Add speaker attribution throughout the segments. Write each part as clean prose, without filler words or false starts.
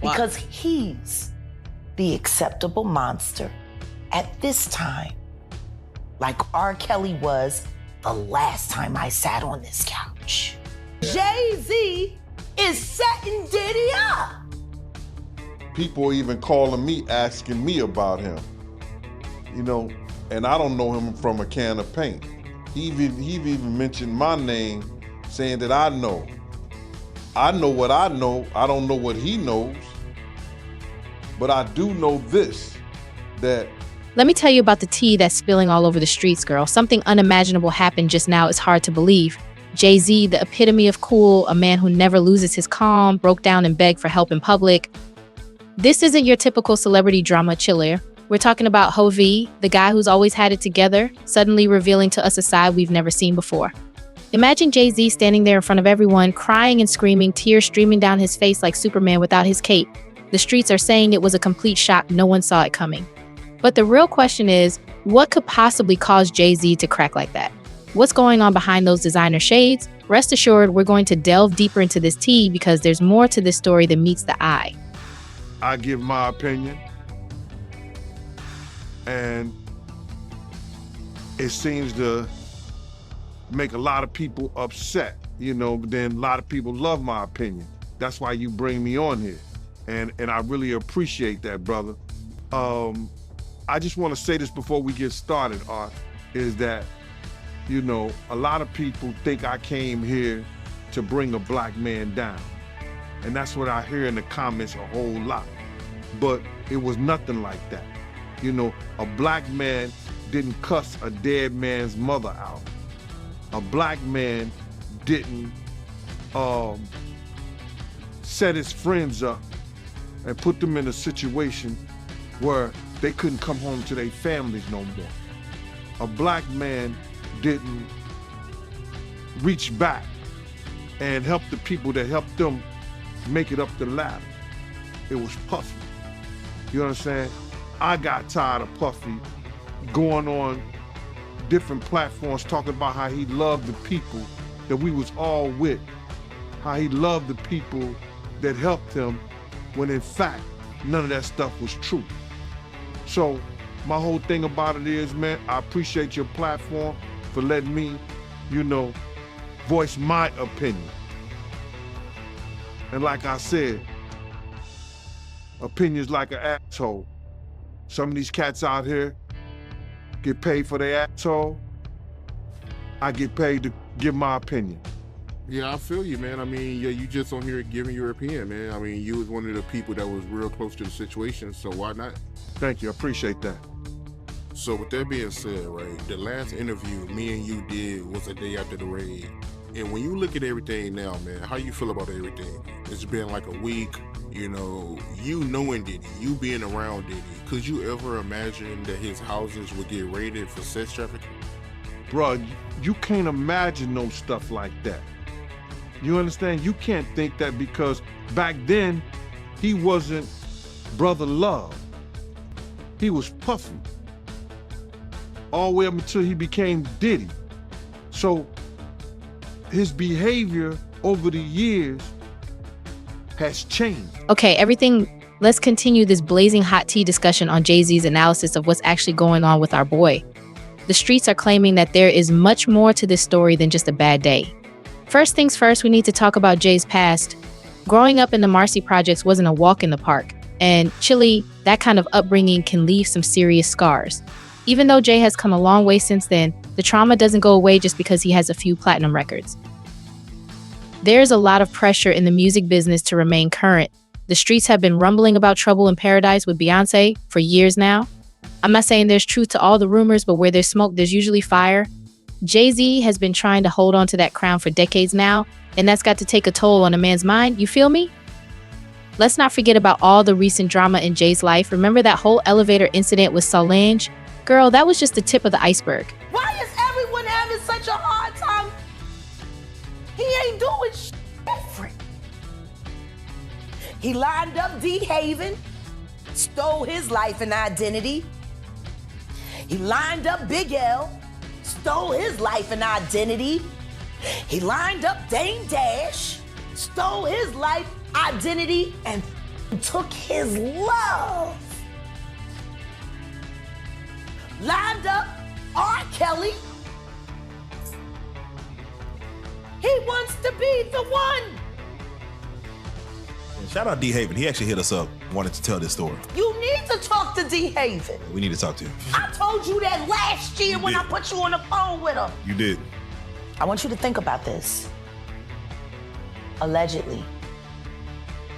Speaker 1: Because he's the acceptable monster at this time, like R. Kelly was the last time I sat on this couch. Jay-Z is setting Diddy up.
Speaker 2: People even calling me, asking me about him. You know, and I don't know him from a can of paint. He even mentioned my name, saying that I know. I know what I know. I don't know what he knows. But I do know this, that...
Speaker 3: Let me tell you about the tea that's spilling all over the streets, girl. Something unimaginable happened just now. It's hard to believe. Jay-Z, the epitome of cool, a man who never loses his calm, broke down and begged for help in public. This isn't your typical celebrity drama chiller. We're talking about Hovey, the guy who's always had it together, suddenly revealing to us a side we've never seen before. Imagine Jay-Z standing there in front of everyone, crying and screaming, tears streaming down his face like Superman without his cape. The streets are saying it was a complete shock. No one saw it coming. But the real question is, what could possibly cause Jay-Z to crack like that? What's going on behind those designer shades? Rest assured, we're going to delve deeper into this tea because there's more to this story than meets the eye.
Speaker 2: I give my opinion, and it seems to make a lot of people upset, you know, but then a lot of people love my opinion. That's why you bring me on here, and I really appreciate that, brother. I just want to say this before we get started, Art, is that, you know, a lot of people think I came here to bring a black man down. And that's what I hear in the comments a whole lot. But it was nothing like that. You know, a black man didn't cuss a dead man's mother out. A black man didn't set his friends up and put them in a situation where they couldn't come home to their families no more. A black man didn't reach back and help the people that helped them make it up the ladder. It was Puffy. You understand? I got tired of Puffy going on different platforms talking about how he loved the people that we was all with, how he loved the people that helped him, when in fact, none of that stuff was true. So my whole thing about it is, man, I appreciate your platform for letting me, you know, voice my opinion. And like I said, opinions like an asshole. Some of these cats out here get paid for their asshole. I get paid to give my opinion.
Speaker 4: Yeah, I feel you, man. I mean, yeah, you just on here giving your opinion, man. I mean, you was one of the people that was real close to the situation, so why not?
Speaker 2: Thank you, I appreciate that.
Speaker 4: So with that being said, right, the last interview me and you did was a day after the raid. And when you look at everything now, man, how you feel about everything? It's been like a week, you know, you knowing Diddy, you being around Diddy. Could you ever imagine that his houses would get raided for sex trafficking?
Speaker 2: Bruh, you can't imagine no stuff like that. You understand? You can't think that, because back then, he wasn't Brother Love. He was Puffy. All the way up until he became Diddy. So his behavior over the years has changed.
Speaker 3: Okay, let's continue this blazing hot tea discussion on Jay-Z's analysis of what's actually going on with our boy. The streets are claiming that there is much more to this story than just a bad day. First things first, we need to talk about Jay's past. Growing up in the Marcy Projects wasn't a walk in the park, and Chile, that kind of upbringing can leave some serious scars. Even though Jay has come a long way since then, the trauma doesn't go away just because he has a few platinum records. There's a lot of pressure in the music business to remain current. The streets have been rumbling about Trouble in Paradise with Beyonce for years now. I'm not saying there's truth to all the rumors, but where there's smoke, there's usually fire. Jay-Z has been trying to hold on to that crown for decades now, and that's got to take a toll on a man's mind, you feel me? Let's not forget about all the recent drama in Jay's life. Remember that whole elevator incident with Solange? Girl, that was just the tip of the iceberg.
Speaker 1: Why is everyone having such a hard time? He ain't doing shit different. He lined up D. Haven, stole his life and identity. He lined up Big L, stole his life and identity. He lined up Dame Dash, stole his life, identity, and took his love, lined up R. Kelly. He wants to be the one.
Speaker 5: Shout out D Haven. He actually hit us up, wanted to tell this story.
Speaker 1: You need to talk to D. Haven.
Speaker 5: We need to talk to him.
Speaker 1: I told you that last year when I put you on the phone with him.
Speaker 5: You did.
Speaker 1: I want you to think about this. Allegedly,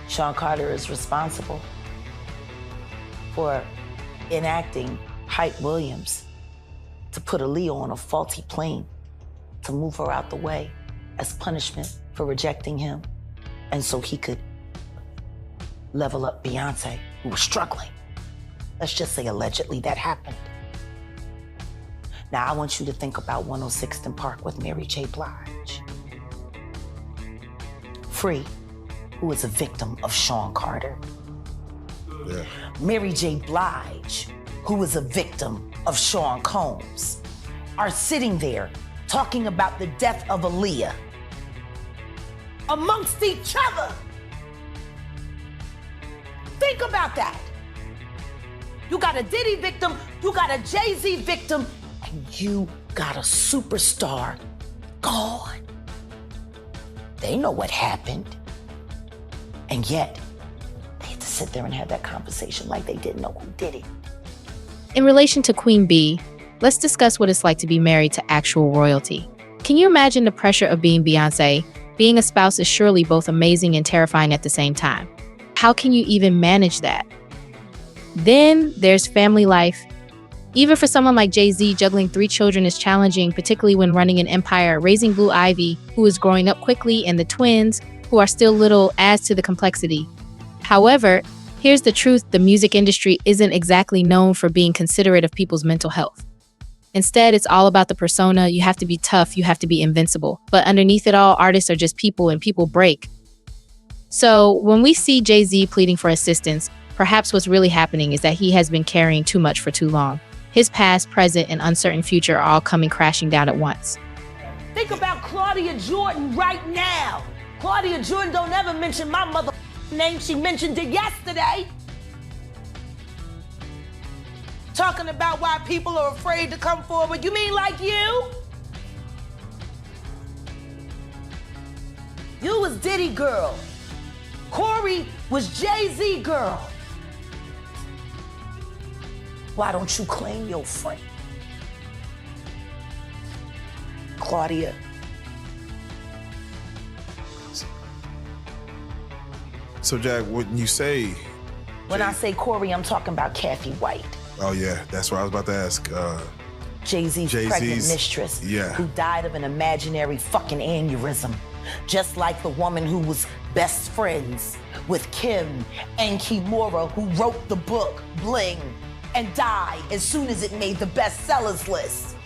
Speaker 1: Sean Carter is responsible for enacting Hype Williams to put Aaliyah on a faulty plane to move her out the way as punishment for rejecting him, and so he could level up Beyonce, who was struggling. Let's just say allegedly that happened. Now I want you to think about 106th Park with Mary J. Blige. Free, who is a victim of Sean Carter.
Speaker 5: Yeah.
Speaker 1: Mary J. Blige, who is a victim of Sean Combs, are sitting there talking about the death of Aaliyah amongst each other. Think about that. You got a Diddy victim, you got a Jay-Z victim, and you got a superstar gone. They know what happened. And yet, they had to sit there and have that conversation like they didn't know who did it.
Speaker 3: In relation to Queen Bee, let's discuss what it's like to be married to actual royalty. Can you imagine the pressure of being Beyonce? Being a spouse is surely both amazing and terrifying at the same time. How can you even manage that? Then there's family life. Even for someone like Jay-Z, juggling 3 children is challenging, particularly when running an empire. Raising Blue Ivy, who is growing up quickly, and the twins, who are still little, adds to the complexity. However, here's the truth: the music industry isn't exactly known for being considerate of people's mental health. Instead, it's all about the persona. You have to be tough, you have to be invincible. But underneath it all, artists are just people, and people break. So when we see Jay-Z pleading for assistance, perhaps what's really happening is that he has been carrying too much for too long. His past, present, and uncertain future are all coming crashing down at once.
Speaker 1: Think about Claudia Jordan right now. Claudia Jordan don't ever mention my mother name. She mentioned it yesterday. Talking about why people are afraid to come forward. You mean like you? You was Diddy girl. Corey was Jay-Z girl. Why don't you claim your friend? Claudia.
Speaker 5: So, Jack, when you say...
Speaker 1: When I say Corey, I'm talking about Kathy White.
Speaker 5: Oh, yeah, that's what I was about to ask.
Speaker 1: Jay-Z's pregnant mistress,
Speaker 5: yeah,
Speaker 1: who died of an imaginary fucking aneurysm. Just like the woman who was best friends with Kim and Kimura, who wrote the book, Bling, and died as soon as it made the bestsellers list.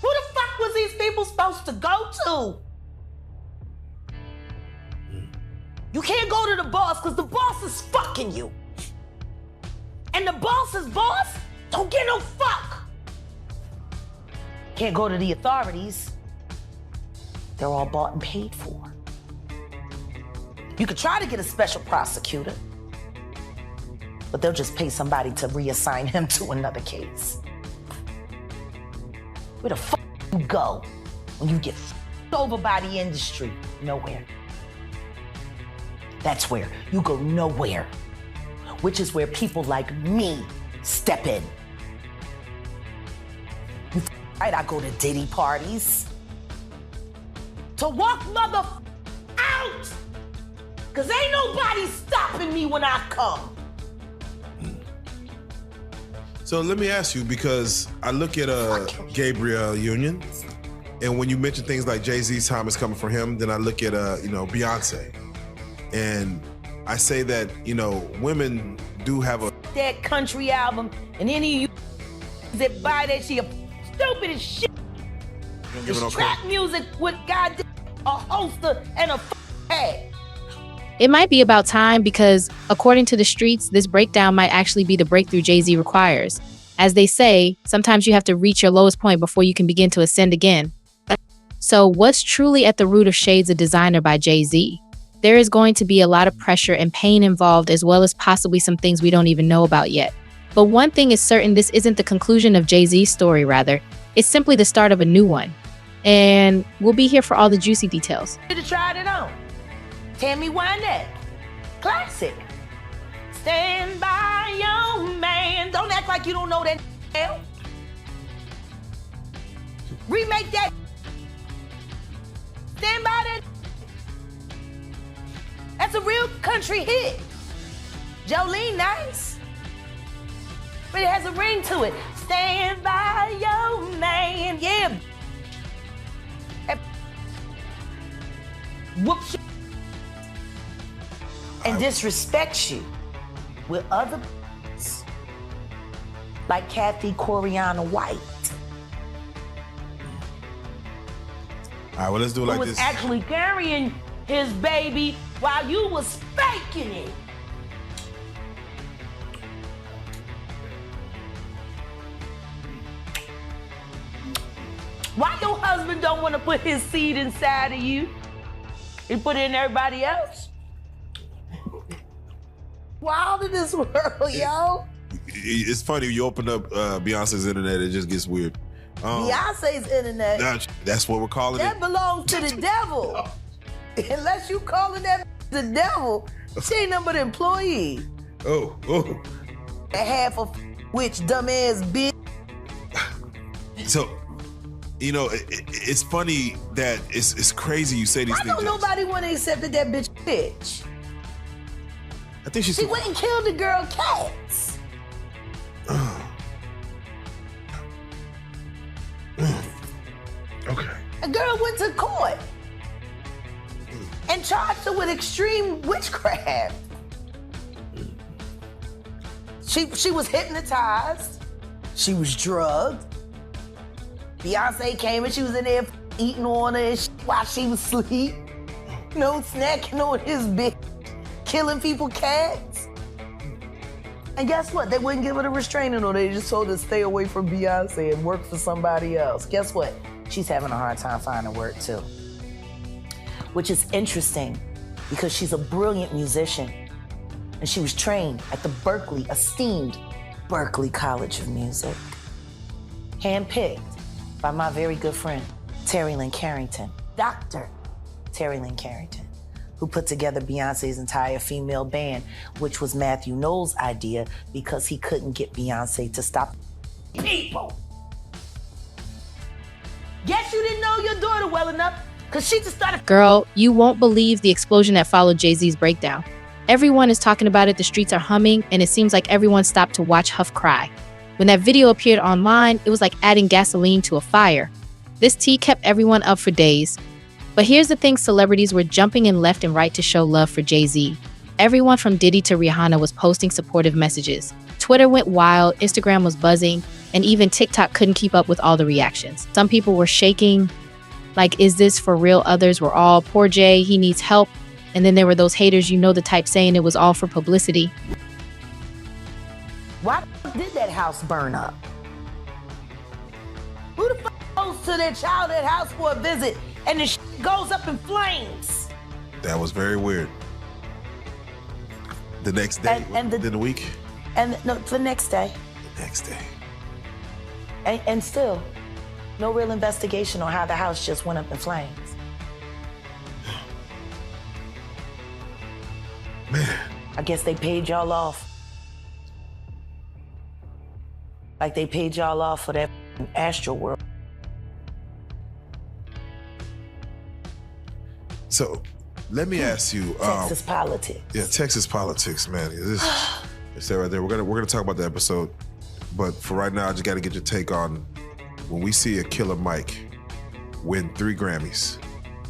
Speaker 1: Who the fuck was these people supposed to go to? You can't go to the boss because the boss is fucking you. And the boss's boss don't get no fuck. Can't go to the authorities. They're all bought and paid for. You could try to get a special prosecutor, but they'll just pay somebody to reassign him to another case. Where the fuck you go when you get f***ed over by the industry? Nowhere. That's where you go, nowhere. Which is where people like me step in. You right, I go to Diddy parties to walk mother out, cause ain't nobody stopping me when I come.
Speaker 5: So let me ask you, because I look at Gabriel Union, and when you mention things like Jay-Z's time is coming for him, then I look at Beyonce, and I say that women do have a
Speaker 1: that country album, and any of you that buy that shit stupid as shit. It's trap music with goddamn a holster and a head.
Speaker 3: It might be about time because, according to the streets, this breakdown might actually be the breakthrough Jay-Z requires. As they say, sometimes you have to reach your lowest point before you can begin to ascend again. So what's truly at the root of Shades of Designer by Jay-Z? There is going to be a lot of pressure and pain involved, as well as possibly some things we don't even know about yet. But one thing is certain, this isn't the conclusion of Jay-Z's story, rather. It's simply the start of a new one. And we'll be here for all the juicy details.
Speaker 1: Should have tried it on. Tammy Wynette. Classic. Stand by your man. Don't act like you don't know that hell. Remake that. Stand by that. That's a real country hit. Jolene, nice. But it has a ring to it. Stand by your man. Yeah. Whoops. And disrespects you with other like Kathy Coriana White.
Speaker 5: All right, well, let's do it like
Speaker 1: who was
Speaker 5: this.
Speaker 1: actually carrying his baby while you was faking it. Why your husband don't want to put his seed inside of you? He put it in everybody else. Wild in this world, yo.
Speaker 5: It's funny, you open up Beyonce's internet, it just gets weird.
Speaker 1: Beyonce's internet.
Speaker 5: That's what we're calling
Speaker 1: That
Speaker 5: it.
Speaker 1: belongs to the devil. Unless you calling that the devil, she ain't nothing but an employee.
Speaker 5: Oh.
Speaker 1: A half of which dumbass bitch.
Speaker 5: So, you know, it's funny that it's crazy you say these
Speaker 1: Why
Speaker 5: things.
Speaker 1: don't nobody want to accept that bitch?
Speaker 5: I think
Speaker 1: She went and killed the girl cats.
Speaker 5: Okay.
Speaker 1: A girl went to court and charged her with extreme witchcraft. She was hypnotized. She was drugged. Beyonce came and she was in there eating on her and while she was asleep. No snacking on his bitch, killing people cats. And guess what? They wouldn't give her a restraining order. They just told her to stay away from Beyonce and work for somebody else. Guess what? She's having a hard time finding work too. Which is interesting because she's a brilliant musician and she was trained at the esteemed Berklee College of Music. Handpicked by my very good friend, Terry Lynn Carrington, Dr. Terry Lynn Carrington, who put together Beyonce's entire female band, which was Matthew Knowles' idea because he couldn't get Beyonce to stop people. Guess you didn't know your daughter well enough because she just started.
Speaker 3: Girl, you won't believe the explosion that followed Jay-Z's breakdown. Everyone is talking about it, the streets are humming, and it seems like everyone stopped to watch Huff cry. When that video appeared online, it was like adding gasoline to a fire. This tea kept everyone up for days. But here's the thing, celebrities were jumping in left and right to show love for Jay-Z. Everyone from Diddy to Rihanna was posting supportive messages. Twitter went wild, Instagram was buzzing, and even TikTok couldn't keep up with all the reactions. Some people were shaking, like, is this for real? Others were all, poor Jay, he needs help. And then there were those haters, you know the type, saying it was all for publicity.
Speaker 1: Why did that house burn up? Who the fuck goes to their childhood house for a visit and the shit goes up in flames?
Speaker 5: That was very weird. The next day, within the week?
Speaker 1: And no, the next day.
Speaker 5: The next day.
Speaker 1: And still, no real investigation on how the house just went up in flames.
Speaker 5: Man.
Speaker 1: I guess they paid y'all off. Like they paid y'all off for that Astro World.
Speaker 5: So, let me ask you.
Speaker 1: Texas politics.
Speaker 5: Yeah, Texas politics, man. It's that right there. We're gonna talk about the episode, but for right now, I just got to get your take on when we see a Killer Mike win 3 Grammys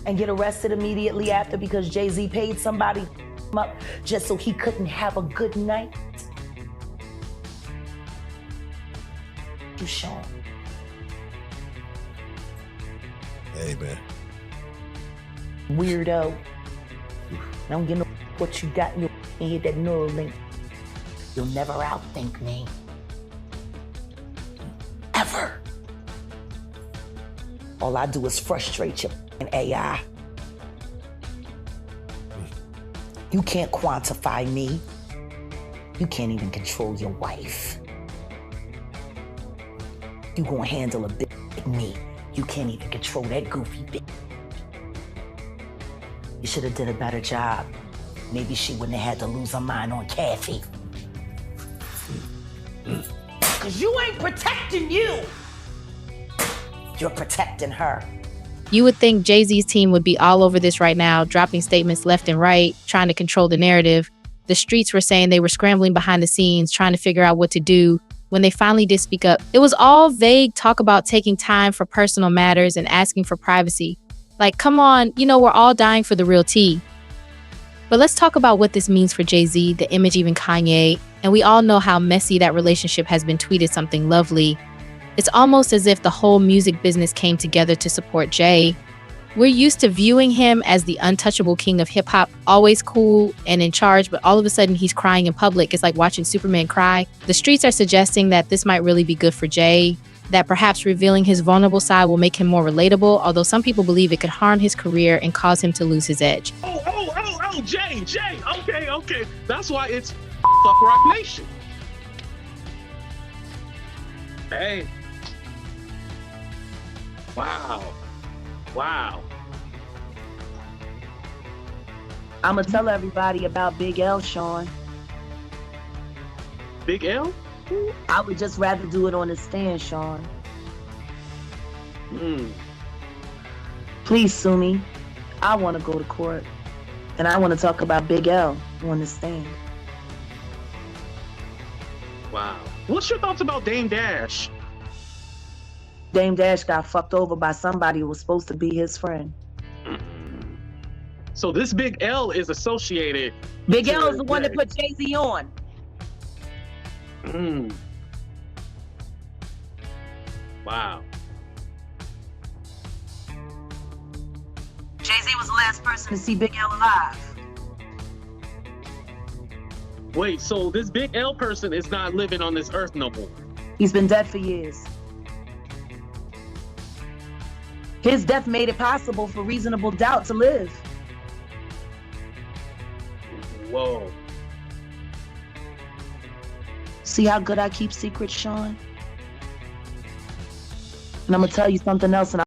Speaker 1: and get arrested immediately after because Jay-Z paid somebody up just so he couldn't have a good night. You show him.
Speaker 5: Hey, man.
Speaker 1: Weirdo. Don't get no what you got in your head, that neural link. You'll never outthink me. Ever. All I do is frustrate your AI. You can't quantify me. You can't even control your wife. You gonna handle a big me. You can't even control that goofy bitch. You should have did a better job. Maybe she wouldn't have had to lose her mind on Kathy. Cause you ain't protecting you. You're protecting her.
Speaker 3: You would think Jay-Z's team would be all over this right now, dropping statements left and right, trying to control the narrative. The streets were saying they were scrambling behind the scenes, trying to figure out what to do. When they finally did speak up, it was all vague talk about taking time for personal matters and asking for privacy. Like, come on, we're all dying for the real tea. But let's talk about what this means for Jay-Z, the image, even Kanye. And we all know how messy that relationship has been. Tweeted something lovely. It's almost as if the whole music business came together to support Jay. We're used to viewing him as the untouchable king of hip-hop, always cool and in charge, but all of a sudden he's crying in public. It's like watching Superman cry. The streets are suggesting that this might really be good for Jay, that perhaps revealing his vulnerable side will make him more relatable, although some people believe it could harm his career and cause him to lose his edge.
Speaker 6: Oh, Jay, okay. That's why it's Fuck Rock Nation. Hey. Wow.
Speaker 7: I'ma tell everybody about Big L, Sean.
Speaker 6: Big L?
Speaker 7: I would just rather do it on the stand, Sean. Please sue me. I want to go to court. And I want to talk about Big L on the stand.
Speaker 6: Wow. What's your thoughts about Dame Dash?
Speaker 7: Dame Dash got fucked over by somebody who was supposed to be his friend.
Speaker 6: So this Big L is associated.
Speaker 7: Big L is the one that put Jay-Z on.
Speaker 6: Wow.
Speaker 7: Jay-Z was the last person to see Big L alive.
Speaker 6: Wait, so this Big L person is not living on this earth no more?
Speaker 7: He's been dead for years. His death made it possible for reasonable doubt to live.
Speaker 6: Whoa.
Speaker 7: See how good I keep secrets, Sean? And I'm gonna tell you something else, and